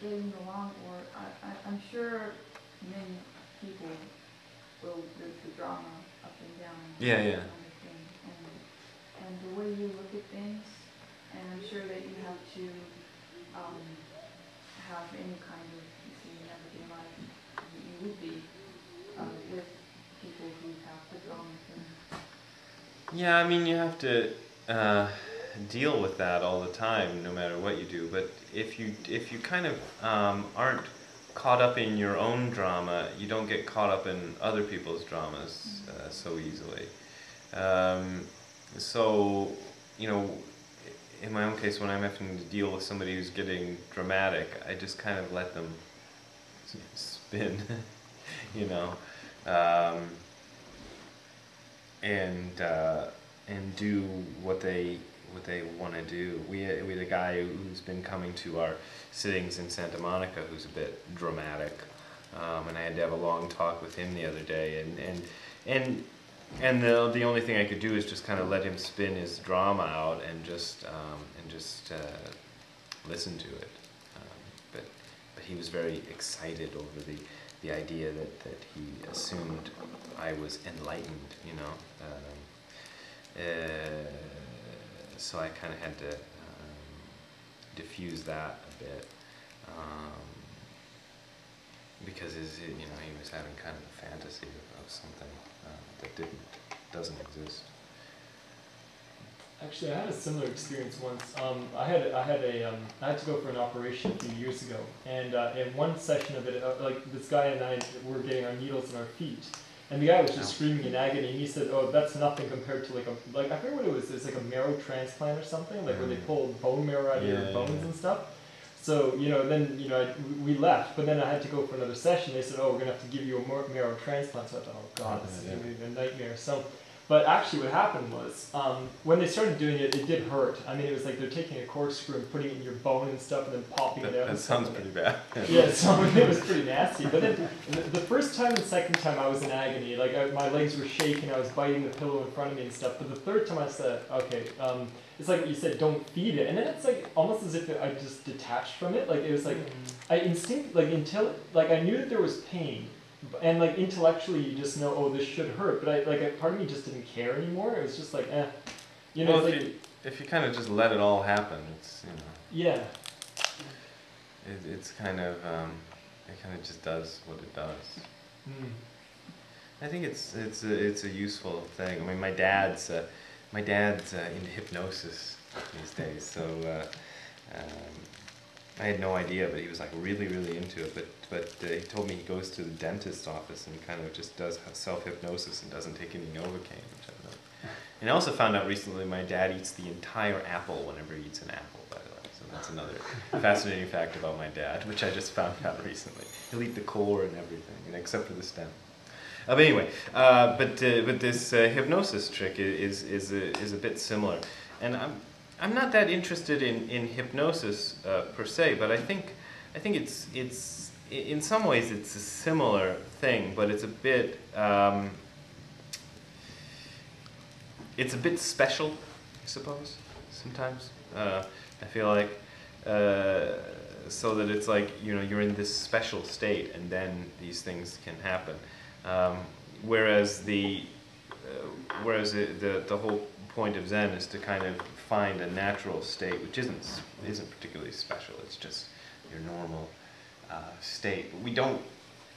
getting along, or I'm sure many people will the drama up and down. Yeah, yeah. Kind of thing, and the way you look at things, and I'm sure that you have to have any kind of, you see, in everyday life, you would be with people who have the drama thing. Yeah, I mean, you have to deal with that all the time, no matter what you do. But if you kind of aren't caught up in your own drama, you don't get caught up in other people's dramas so easily. So, you know, in my own case, when I'm having to deal with somebody who's getting dramatic, I just kind of let them spin, you know. Um, and do what they want to do. We had a guy who's been coming to our sittings in Santa Monica who's a bit dramatic, and I had to have a long talk with him the other day, and the only thing I could do is just kind of let him spin his drama out and just listen to it. But he was very excited over the idea that he assumed I was enlightened, you know. So I kind of had to diffuse that a bit, because he was having kind of a fantasy of something that doesn't exist. Actually, I had a similar experience once. I had to go for an operation a few years ago, and in one session of it, like this guy and I were getting our needles in our feet, and the guy was just screaming in agony. And he said, "Oh, that's nothing compared to I forget what it was. It's like a marrow transplant or something, like where they pull bone marrow out of your bones and stuff." So then we left, but then I had to go for another session. They said, "Oh, we're gonna have to give you a marrow transplant." So I thought, "Oh God, this is gonna be a nightmare." So. But actually what happened was, when they started doing it, it did hurt. I mean, it was like they're taking a corkscrew and putting it in your bone and stuff and then popping it out. That sounds pretty bad. Yeah, so it was pretty nasty. But then the first time and second time I was in agony. Like my legs were shaking, I was biting the pillow in front of me and stuff. But the third time I said, okay, it's like what you said, don't feed it. And then it's like almost as if I just detached from it. Like it was like, I knew that there was pain. And like intellectually, you just know, oh, this should hurt. But part of me just didn't care anymore. It was just like, you know. Well, if you kind of just let it all happen, it's Yeah. It's kind of it kind of just does what it does. I think it's a useful thing. I mean, my dad's into hypnosis these days, so. I had no idea, but he was like really, really into it. But he told me he goes to the dentist's office and kind of just does self-hypnosis and doesn't take any Novocaine, which I love. And I also found out recently my dad eats the entire apple whenever he eats an apple, by the way. So that's another fascinating fact about my dad, which I just found out recently. He'll eat the core and everything, except for the stem. But anyway, but this hypnosis trick is a bit similar, and I'm not that interested in hypnosis per se, but I think it's in some ways it's a similar thing, but it's a bit special, I suppose. Sometimes I feel like so that it's like you're in this special state, and then these things can happen. Whereas the whole point of Zen is to kind of find a natural state, which isn't particularly special. It's just your normal state.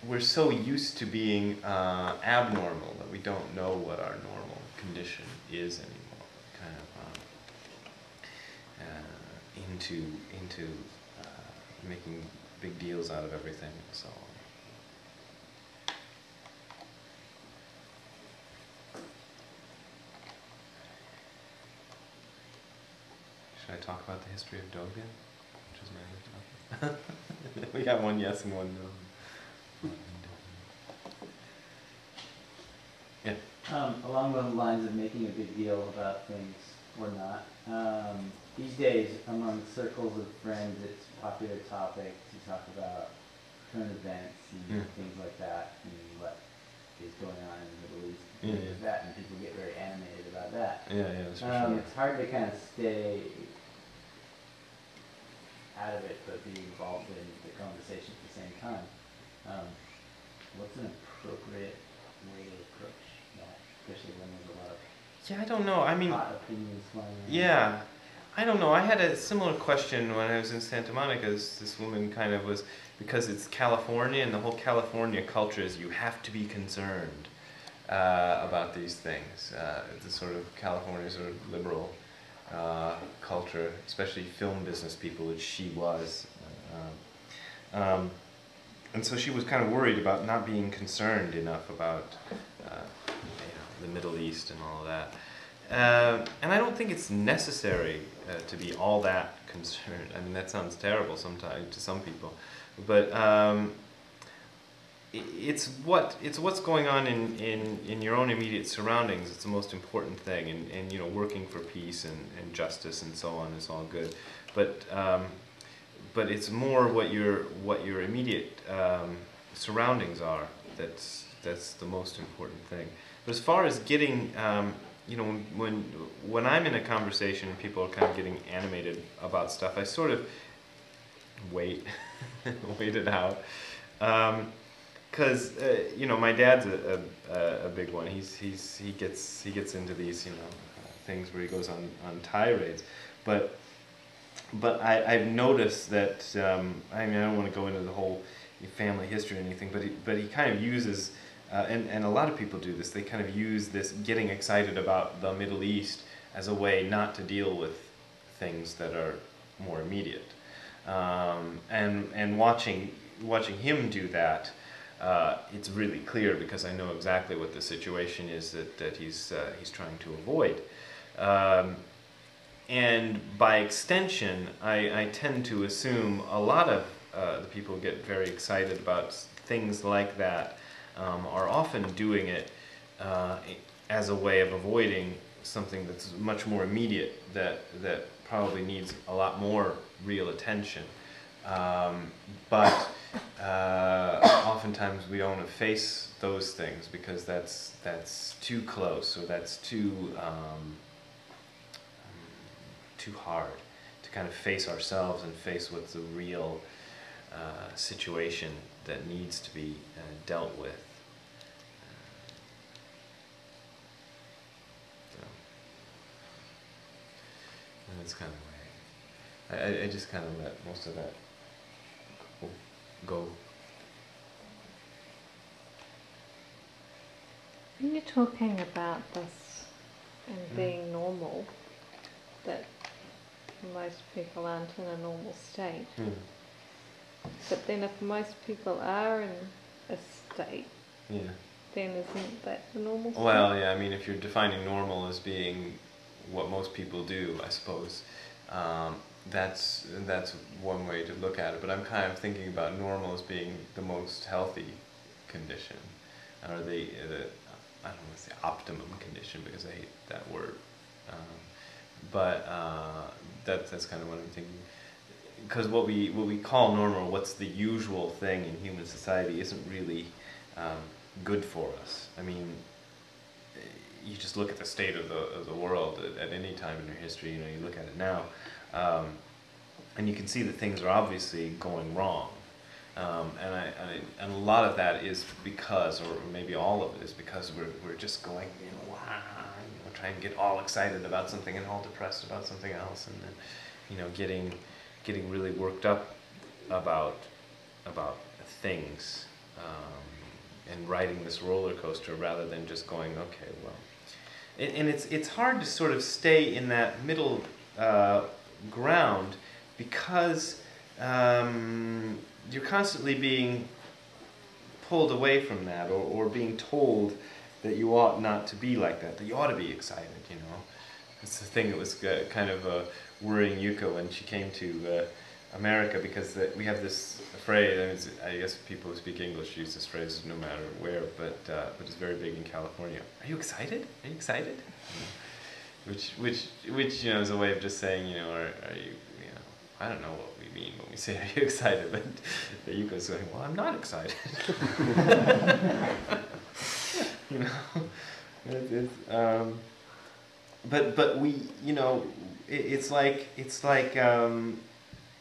We're so used to being abnormal that we don't know what our normal condition is anymore. Kind of into making big deals out of everything and so on. Should I talk about the history of Dogen, which is my other topic? We got one yes and one no. Yeah. Along the lines of making a big deal about things or not, these days among circles of friends, it's a popular topic to talk about current events and things like that, and what is going on in the Middle East, and things like that, and people get very animated about that. Yeah, that's for sure. It's hard to kind of stay out of it, but be involved in the conversation at the same time. What's an appropriate way to approach that, especially when there's a lot of Yeah, I don't know. I mean, hot opinions flying around? yeah, I don't know. I had a similar question when I was in Santa Monica. This woman kind of was, because it's California and the whole California culture is you have to be concerned about these things. The sort of California sort of liberal culture, especially film business people, which she was. And so she was kind of worried about not being concerned enough about the Middle East and all of that. And I don't think it's necessary to be all that concerned. I mean, that sounds terrible sometimes to some people, but it's what's going on in your own immediate surroundings. It's the most important thing, and you know, working for peace and justice and so on is all good, but it's more what your immediate surroundings are. That's the most important thing. But as far as getting, you know, when I'm in a conversation and people are kind of getting animated about stuff, I sort of wait it out. Because you know, my dad's a big one. He gets into these, you know, things where he goes on tirades, but I've noticed that I mean, I don't want to go into the whole family history or anything, but he kind of uses and a lot of people do this. They kind of use this getting excited about the Middle East as a way not to deal with things that are more immediate, and watching him do that. It's really clear because I know exactly what the situation is that he's trying to avoid. And by extension, I tend to assume a lot of the people who get very excited about things like that are often doing it as a way of avoiding something that's much more immediate, that probably needs a lot more real attention. But oftentimes we don't face those things because that's too close, or that's too hard to kind of face ourselves and face what's the real situation that needs to be dealt with. And that's kind of the way I just kind of let most of that go. When you're talking about this and being normal, that most people aren't in a normal state. But then if most people are in a state, then isn't that the normal state? Well, yeah, I mean, if you're defining normal as being what most people do, I suppose, that's one way to look at it. But I'm kind of thinking about normal as being the most healthy condition, or the I don't want to say optimum condition because I hate that word. But that's kind of what I'm thinking. Because what we call normal, what's the usual thing in human society, isn't really good for us. I mean, you just look at the state of the world at any time in your history. You know, you look at it now, and you can see that things are obviously going wrong. And a lot of that is because, or maybe all of it is because we're just going, you know, wow, you know, trying to get all excited about something and all depressed about something else, and then, you know, getting really worked up about things, and riding this roller coaster rather than just going, okay, well, and it's hard to sort of stay in that middle ground because you're constantly being pulled away from that, or being told that you ought not to be like that you ought to be excited, you know. It's the thing that was kind of worrying Yuko when she came to America, because we have this phrase, I guess people who speak English use this phrase no matter where, but it's very big in California. Are you excited? Are you excited? Which you know, is a way of just saying, you know, are you, you know, I don't know what we mean when we say are you excited, but Yuko's going, well, I'm not excited. You know, but we, you know, it's like